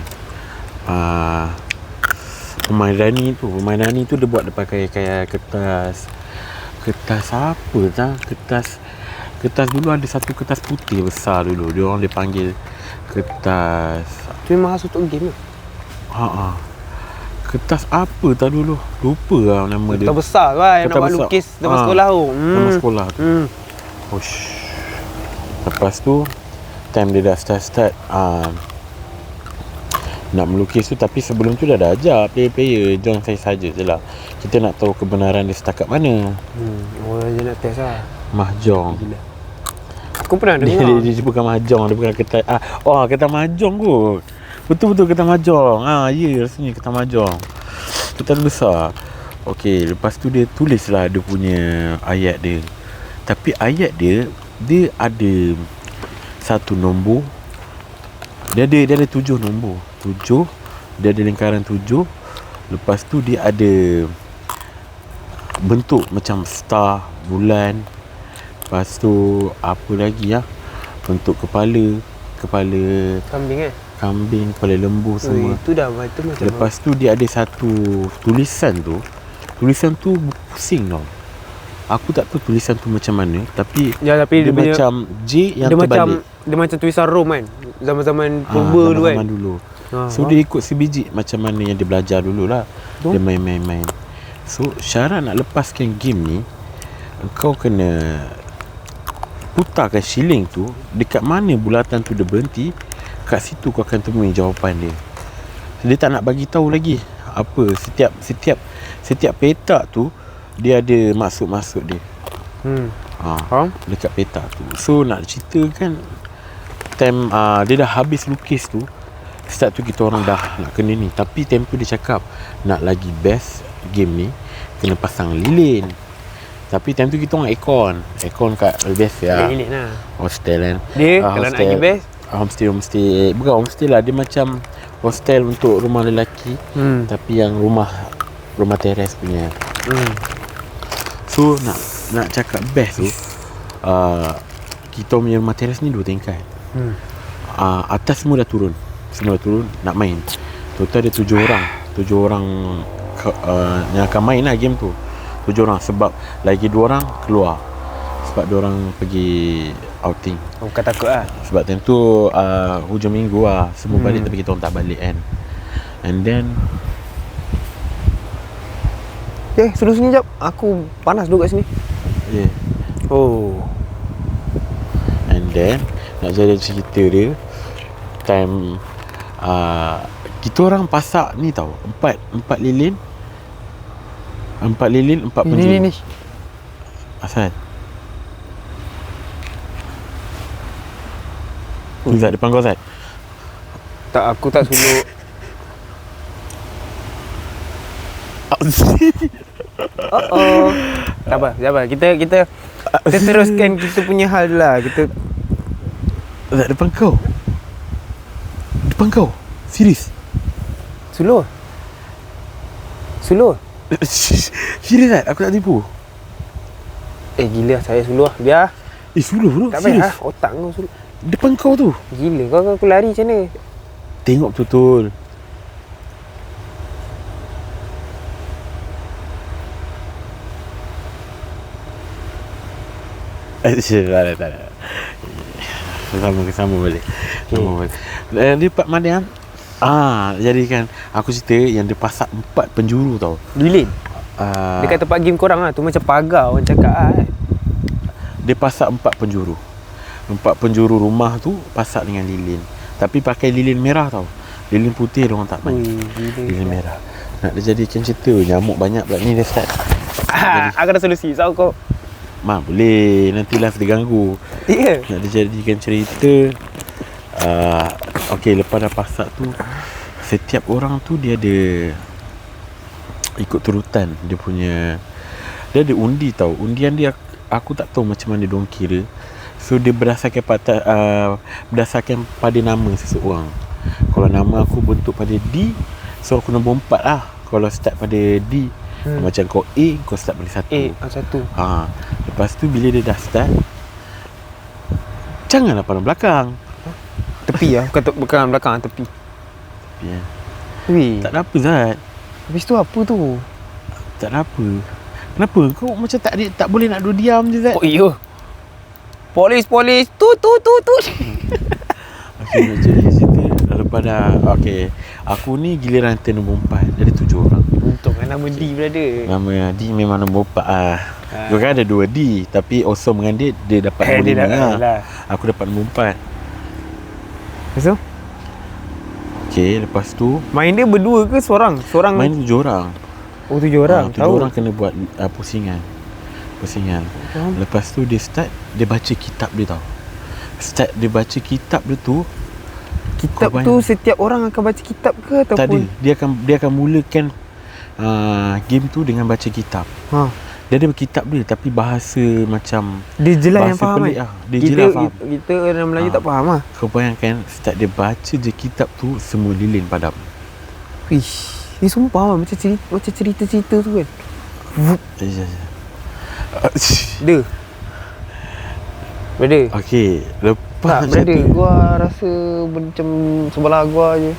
Permainani tu dia buat dia pakai kayak kertas apa dah? Kertas dulu ada satu kertas putih besar dulu. Dia panggil kertas. Tu memang khas untuk game ke? Kertas apa tak dulu? Lupa lah nama dia. Kertas besar kan yang nak Kertas buat besar. lukis zaman sekolah tu. Zaman sekolah tu. Ush. Lepas tu time dia dah start nak melukis tu, tapi sebelum tu dah ajar player-player join saya saja je lah. Kita nak tahu kebenaran dia setakat mana. Orang je nak test lah. Mahjong. Gila. Aku pernah Dia, dengar. dia bukan mahjong, dia bukan kertas. Kertas mahjong kot. Betul-betul kertas mahjong. Ya, rasanya kertas mahjong. Kertas besar. Okey, lepas tu dia tulislah dia punya ayat dia. Tapi ayat dia ada satu nombor. Dia ada 7 nombor. 7. Dia ada lingkaran 7. Lepas tu dia ada bentuk macam star, bulan. Lepas tu apa lagi ya? Bentuk kepala kambing, kepala lembu semua. Itu dah macam Lepas tu dia ada satu tulisan tu. Tulisan tu pusing tau. Aku tak tahu tulisan tu macam mana, tapi ya, tapi dia dia punya, macam J yang dia terbalik. dia macam tulisan Rom kan. Zaman-zaman purba dulu kan. Zaman dulu. So dia ikut sebiji macam mana yang dia belajar dulu lah. Dia main. So syarat nak lepaskan game ni, kau kena putarkan shilling tu dekat mana bulatan tu dia berhenti. Kat situ kau akan temui jawapan dia. Dia tak nak bagi tahu lagi apa setiap petak tu dia ada maksud-maksud dia. Dekat petak tu. So nak ceritakan time dia dah habis lukis tu, start tu kita orang dah nak kena ni. Tapi tempo dia cakap nak lagi best game ni kena pasang lilin. Tapi time tu kita orang aircon kat best ya. Lilin lah. Hostel kan. Dia kalau nak lagi best Homestay. Bukan homestay lah, dia macam hostel untuk rumah lelaki. Tapi yang rumah teres punya. So nak cakap best tu, kita punya rumah teres ni 2 tingkat. Atas semua dah turun nak main. Total ada 7 orang. 7 orang yang akan main lah game tu. 7 orang sebab lagi 2 orang keluar. Sebab 2 orang pergi outing. Bukan takut lah. Sebab time tu hujung minggu lah. Semua balik tapi kita orang tak balik kan. And then Suruh sini jap. Aku panas duduk kat sini. yeah. And then nak jadi cerita dia, time kita orang pasak ni tau, 4 lilin 4 penjuru. Ini. Asal Zat depan kau Zat. Tak, aku tak suluh. Tak apa, sabar. Kita teruskan kita punya hal lah. Kita Zat depan kau. Serius. suluh. Serius Zat, aku tak tipu. Gila saya suluh. Biar. Suluh bro. Tak Serius. payah. Otak kau suluh. Depan kau tu. Gila kau aku lari macam mana? Tengok betul-betul. Tak ada. Sama balik. Sama balik. Dia Pak Madiam. Jadi kan aku cerita yang dia pasang 4 penjuru tau. Lilin. Dekat tempat game korang lah. Tu macam pagar orang cakap kan. Dia pasang 4 penjuru. 4 penjuru rumah tu pasang dengan lilin. Tapi pakai lilin merah tau. Lilin putih dia orang tak main. Lilin merah. Nak dia jadikan cerita nyamuk banyak pula ni dia start. Aku ada solusi. So kau Boleh. Nanti live terganggu. Ya. Nak dijadikan cerita. Okey, lepas dah pasak tu, setiap orang tu dia ada ikut turutan dia punya. Dia ada undi tau. Undian dia aku tak tahu macam mana diorang kira. So dia berdasarkan pada nama seseorang. Kalau nama aku bentuk pada D, so aku nombor 4 lah. Kalau start pada D, macam kau A, kau start pada 1. A, 1. Lepas tu bila dia dah start, janganlah pandang belakang. Tepi lah. Bukan belakang, tepi. Ya. Weh. Tak ada apa Zat. Habis tu apa tu? Tak ada apa. Kenapa? Kau macam tak boleh nak duduk diam je Zat. Oh iya. Polis. Tu. Okey, nak cerita. Lepas dah, okey. Aku ni giliran turn nombor 4. Ada 7 orang. Untung kan nama D brother. Nama D memang nombor 4 lah. Dia kan ada 2 D. Tapi awesome dengan dia dapat nombor 5 lah. Aku dapat nombor 4. Lepas tu? Okey, lepas tu Main dia berdua ke seorang? main 7 orang. Oh 7 orang. 7 orang kena buat pusingan. Lepas tu dia start, dia baca kitab dia tau. Start dia baca kitab dia tu. Kitab tu setiap orang akan baca kitab ke ataupun? Tak ada. Dia akan mulakan game tu dengan baca kitab. Dia ada kitab dia tapi bahasa macam dia jelas yang faham pelik kan? lah. Dia jelas faham. Kita orang Melayu tak faham lah. Kau bayangkan start dia baca je kitab tu, semua lilin padam. Ish, ni sumpah lah macam cerita-cerita tu kan. Dia brother. Okey, lepas Tak brother, gua rasa macam sebelah gua je.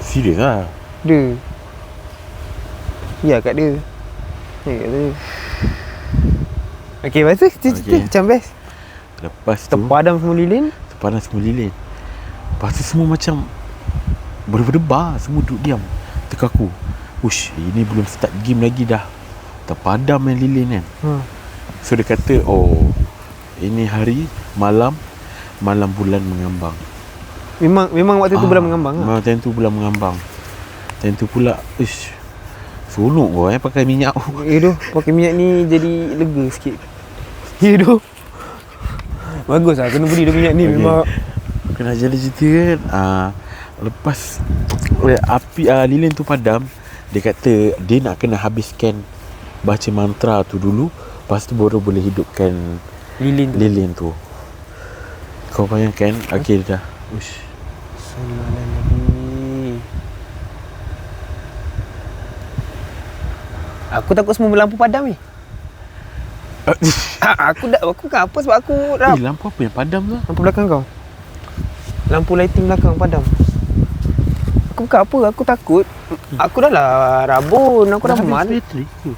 serius lah. Dia. Ya kat dia. Okey, lepas tu cerita macam best. Lepas tu Terpadam semua lilin. Lepas tu semua macam berdebar, semua duduk diam. Teka aku. Ush, ini belum start game lagi dah terpadam yang lilin kan. So dia kata, oh, ini hari malam bulan mengambang. Memang waktu tu bulan mengambang lah. Memang time tu bulan mengambang. Time tu pula, ish, sonok kau pakai minyak. Doh, pakai minyak ni jadi lega sikit. Doh. Bagus lah, kena beli dah minyak ni. Memang kena jadi cerita kan. Lepas lilin tu padam, dia kata dia nak kena habiskan baca mantra tu dulu, lepas tu baru boleh hidupkan lilin tu. Kau bayangkan. Okey dah. Ush. Aku takut semua lampu padam ni. Aku kan apa sebab aku lampu apa yang padam tu? lampu belakang kau. Lampu lighting belakang padam. Aku bukan apa, aku takut. Aku dah lah rabun, aku dah mat. Bateri ke?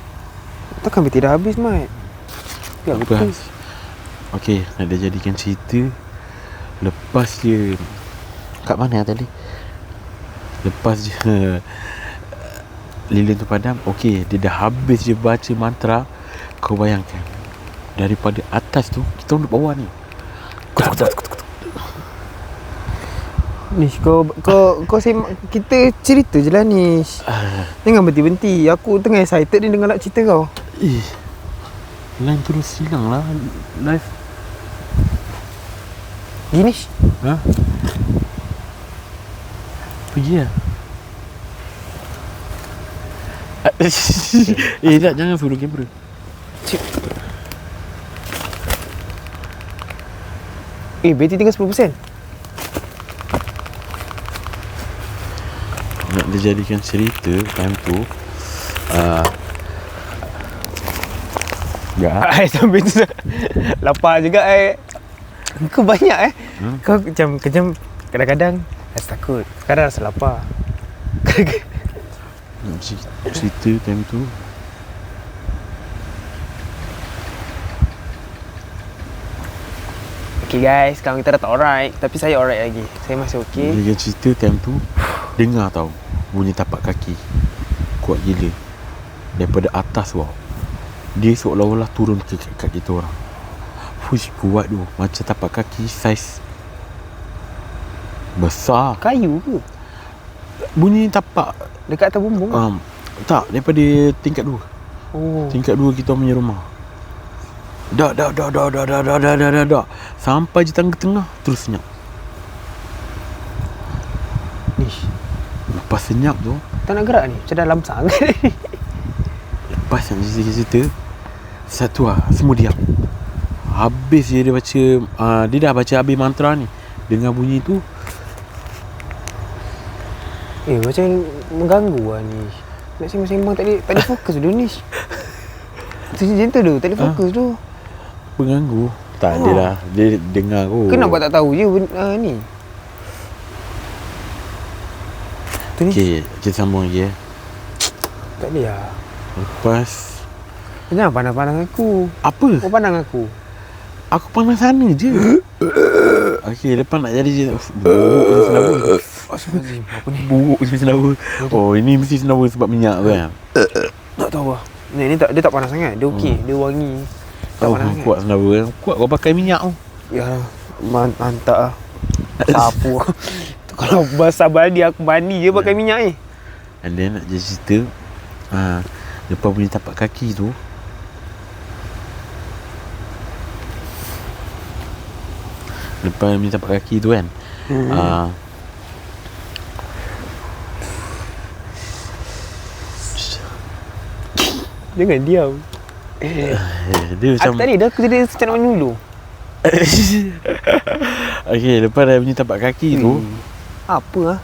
Takkan bateri dah habis, Mat. Ya, betul. Okey, nak dia jadikan cerita. Lepas dia kat mana tadi? Lepas dia lilin tu padam. Okey, dia dah habis je baca mantra. Kau bayangkan, daripada atas tu kita duduk bawah ni. Nish, kau kita cerita je lah Nish. Jangan berhenti-henti. Aku tengah excited ni dengar nak cerita kau. Line terus hilang lah. Live Gini Nish. Pergi lah. Tak, jangan follow kamera. Bateri tinggal 10%. Nak dijadikan cerita time tu Sampai tu lapar juga Kau banyak Kau kejam kadang-kadang rasa takut, sekarang rasa lapar. nak cerita time tu. Okay guys, sekarang kita dah tak alright. Tapi saya alright lagi. Saya masih okay. Dia cerita time tu dengar tau bunyi tapak kaki kuat gila daripada atas wow. Dia seolah-olah turun kat kita orang. Fush, kuat tu. Macam tapak kaki saiz besar. Kayu ke? Bunyi tapak Dekat atas bumbung? tak, daripada tingkat 2. Oh. Tingkat 2 kita punya rumah. Dak. Sampai je tangga tengah terus senyap. Nish. Lepas senyap tu, Tak nak gerak ni? Macam dalam sangat. lepas yang cerita satu lah, semua diam. Habis je dia baca, dia dah baca habis mantra ni. Dengar bunyi tu, Macam mengganggu lah ni. Nak sembang-sembang tak ada fokus dulu ni. Macam tu tu, tak ada fokus tu. pengganggu. Tak ada lah, dia dengar kot. Kenapa tak tahu je ni? Tu ni. Okay, kita sambung lagi Tak boleh lah. Lepas Jangan pandang-pandang aku. apa? Kau pandang aku. Aku pandang sana je. Okay, lepas nak jadi je buruk je senawa. Astagfirullahaladzim. Apa ni? Buruk je senawa. Oh, ini mesti senawa sebab minyak tu kan. Tak tahu lah. Ni tak, dia tak panas sangat. Dia okey, dia wangi. Tak Oh, panas sangat. kuat senawa. Kuat kau pakai minyak tu. Ya, mantap lah. Sapu. Kalau basah badi aku mandi je pakai minyak ni. And then nak jadi cerita, lepas bunyi tapak kaki tu, lepas bunyi tapak kaki tu kan, Jangan diam. dia macam Aku tadi dah aku jadi macam nak menyuluh. okay, lepas dah bunyi tapak kaki tu, Apa lah?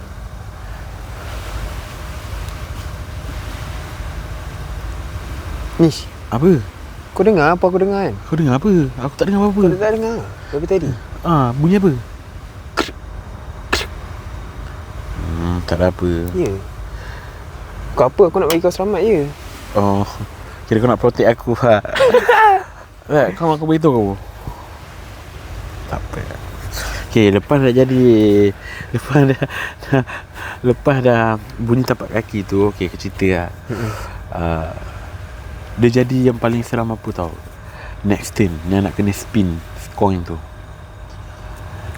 Nish, apa? kau dengar apa aku dengar kan? Kau dengar apa? Aku tak dengar Kau apa-apa. tak dengar dari tadi? Bunyi apa? Tak ada apa. Ya. Kau apa? Aku nak bagi kau selamat je. Oh, kira kau nak protect aku ha. Tak, kau beritahu kau. Tak apa. Okay, lepas dah jadi, lepas dah bunyi tapak kaki tu, okay, aku cerita lah. Dia jadi yang paling seram apa tau? Next turn, yang nak kena spin coin tu.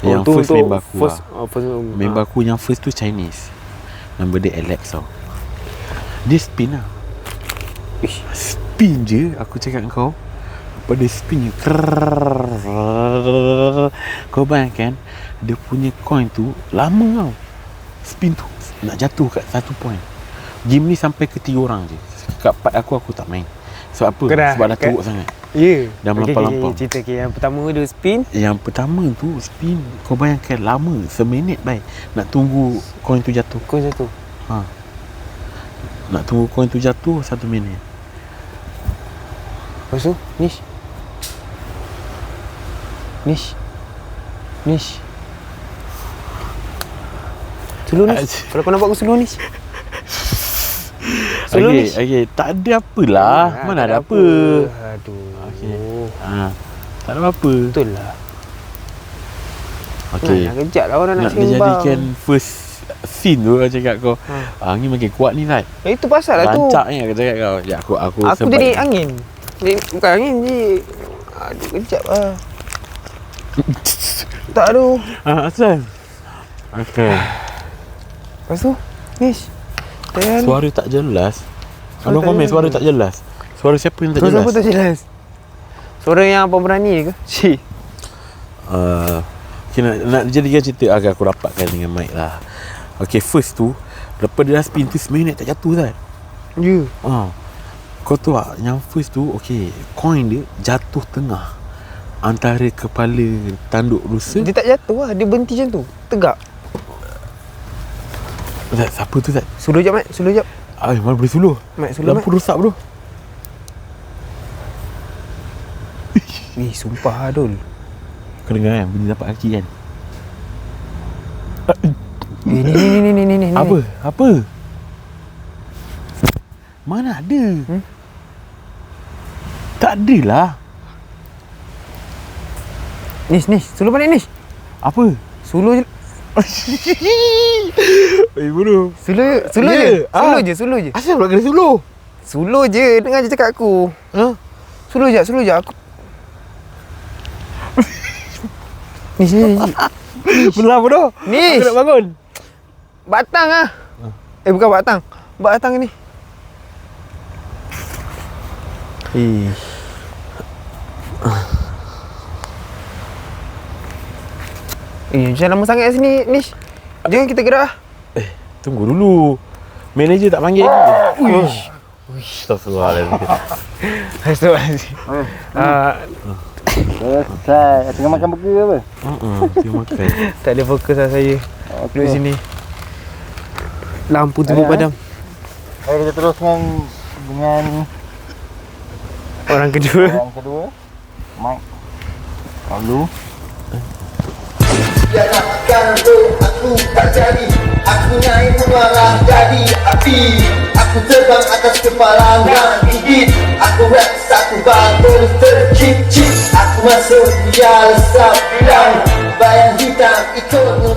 Yang tu, first member aku first, lah. Member aku yang first tu Chinese. Nama dia Alex tau. Dia spin lah. Ish. Spin je, aku cakap dengan kau. Lepas dia spin je, kau bayangkan dia punya coin tu lama tau. Spin tu nak jatuh kat 1 point. Game ni sampai ke 3 orang je. Kat part aku tak main. Sebab apa? Kerah, Sebab dah teruk sangat. Ya. Dah melampau-lampau. Cerita yang pertama dia spin. Yang pertama tu spin, kau bayangkan lama, seminit baik nak tunggu coin tu jatuh. Kau jatuh. Nak tunggu coin tu jatuh 1 minit. Lepas tu, Nish. Slow Nish. Kalau kau nampak aku slow Nish. Slow Nish. Okay, tak ada apalah. Mana ada apa. Aduh. Okay. Tak ada apa. Betul lah. Okay. Nak kejap lah orang nak Nak sembang. dijadikan first scene tu, aku cakap kau. Angin makin kuat ni Rat. Itu pasal lah tu. Rancak ni aku cakap kau. Ya, aku Aku jadi angin. Bukan angin je. Aduh, kejap lah. Tak aduh. Asal. Okay. Lepas tu, Nish. Suara tak jelas. Ada komen suara tak jelas. Suara siapa yang tak jelas? Suara tak jelas. Suara yang pemberani ke? Cik. Okay, nak jadikan cerita agak aku rapatkan dengan mic lah. Okay, first tu lepas dia dah spin tu seminit tak jatuh kan. Ya. Kau tahu tak, yang first tu okay, coin dia jatuh tengah antara kepala tanduk rusa. Dia tak jatuh lah. Dia berhenti macam tu. Tegak. Zat, siapa tu Zat? Suluh jap, Mat. Suluh jap. Mana boleh suluh? Mat, suluh, Mat. Lampu rosak bro. Sumpah Adul. Kau dengar kan bunyi tapak kaki kan? Ni. Apa? Mana ada? Tak adalah. Nish, suluh balik Nish. Apa? Suluh je. Bodoh. Suluh Ya, je. Suluh je. Asal pula kena suluh? Suluh je, dengar je cakap aku. Ha? Suluh je aku. Nish. Belah bodoh. Nish. Aku nak bangun. Batang ah. Bukan batang. Batang ni. Jangan lama sangat kat sini, Nish. Jangan kita gerak. Tunggu dulu. Manager tak panggil lagi. Astagfirullahaladzim. Astagfirullahaladzim. Selesai. Tengah makan burger apa? Tengok makan. Tak ada fokus lah saya. Duduk sini. Lampu tu padam. Kita teruskan dengan Orang kedua. orang kedua. Mike. Lalu. Biarkan aku tak jadi. Aku naik memarah jadi api. Aku terbang atas kepala gigit. Aku rap satu bang terus tercip-cip. Aku masuk dia lesap bilang bayang hitam ikut